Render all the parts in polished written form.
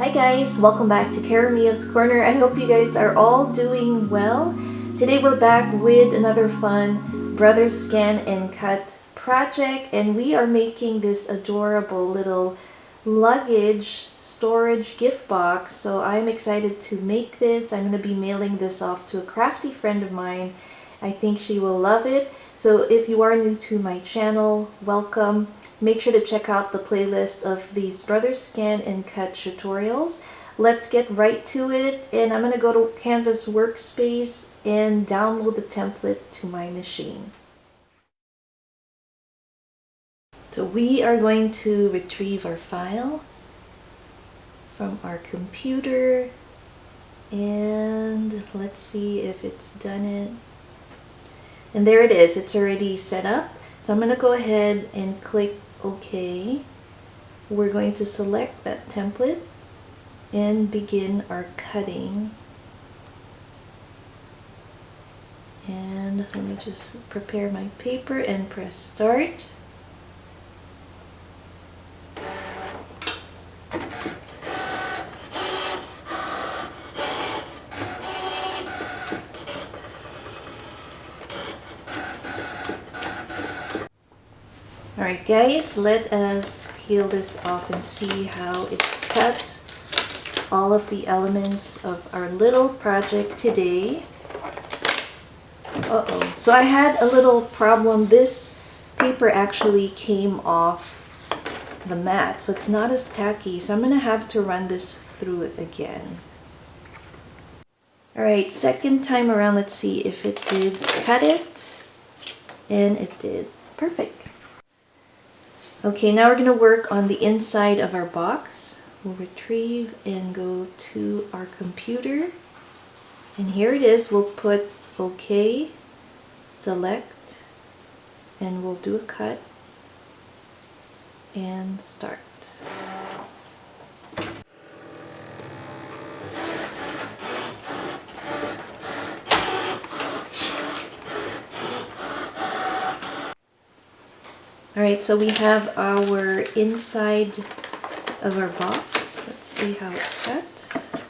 Hi guys, welcome back to Karamia's Corner. I hope you guys are all doing well. Today we're back with another fun Brothers Scan and Cut project, and we are making this adorable little luggage storage gift box. So I'm excited to make this. I'm going to be mailing this off to a crafty friend of mine. I think she will love it. So if you are new to my channel, welcome. Make sure to check out the playlist of these Brothers Scan and Cut tutorials. Let's get right to it, and I'm going to go to Canvas Workspace and download the template to my machine. So we are going to retrieve our file from our computer, and let's see if it's done it. And there it is, it's already set up. So I'm going to go ahead and click OK. We're going to select that template and begin our cutting. And let me just prepare my paper and press start. Alright guys, let us peel this off and see how it's cut. All of the elements of our little project today. Uh-oh. So I had a little problem. This paper actually came off the mat, so it's not as tacky. So I'm going to have to run this through it again. Alright, second time around, let's see if it did cut it. And it did. Perfect. Okay, now we're going to work on the inside of our box. We'll retrieve and go to our computer. And here it is. We'll put OK, select, and we'll do a cut and start. Alright, so we have our inside of our box. Let's see how it's cut.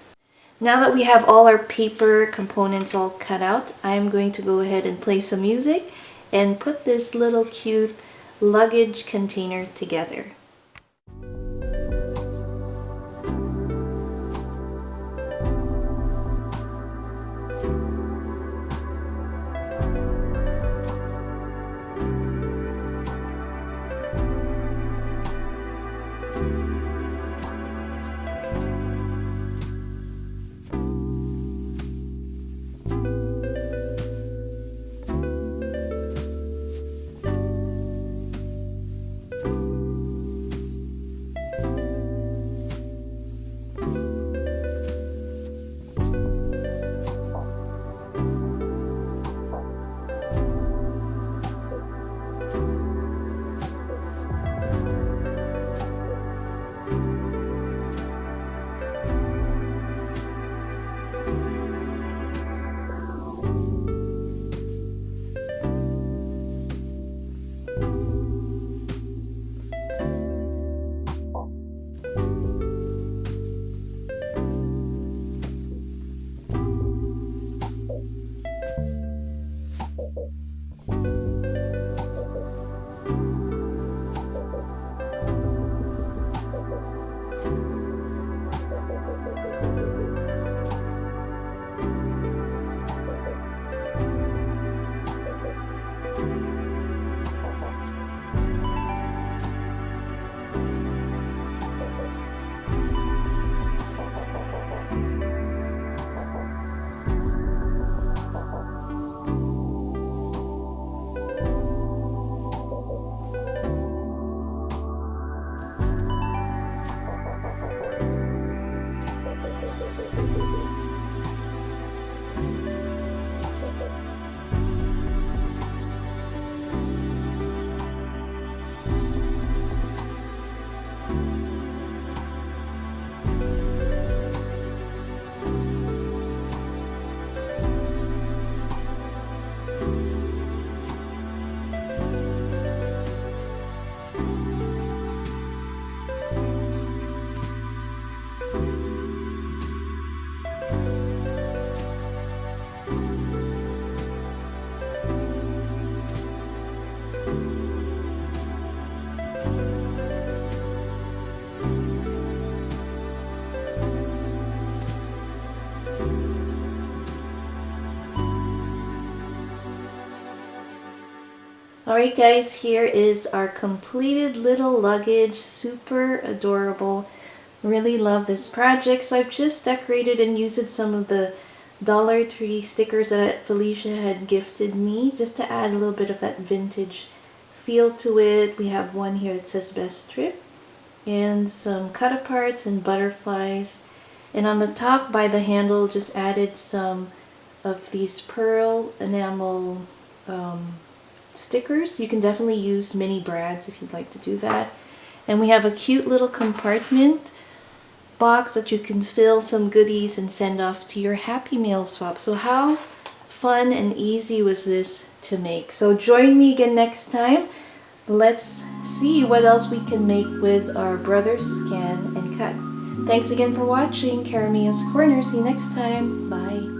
Now that we have all our paper components all cut out, I'm going to go ahead and play some music and put this little cute luggage container together. Alright guys, here is our completed little luggage. Super adorable. Really love this project. So I've just decorated and used some of the Dollar Tree stickers that Felicia had gifted me just to add a little bit of that vintage feel to it. We have one here that says Best Trip and some cut-aparts and butterflies. And on the top by the handle just added some of these pearl enamel stickers. You can definitely use mini brads if you'd like to do that. And we have a cute little compartment box that you can fill some goodies and send off to your Happy Meal swap. So how fun and easy was this to make? So join me again next time. Let's see what else we can make with our Brothers Scan and Cut. Thanks again for watching Caramia's Corner. See you next time. Bye.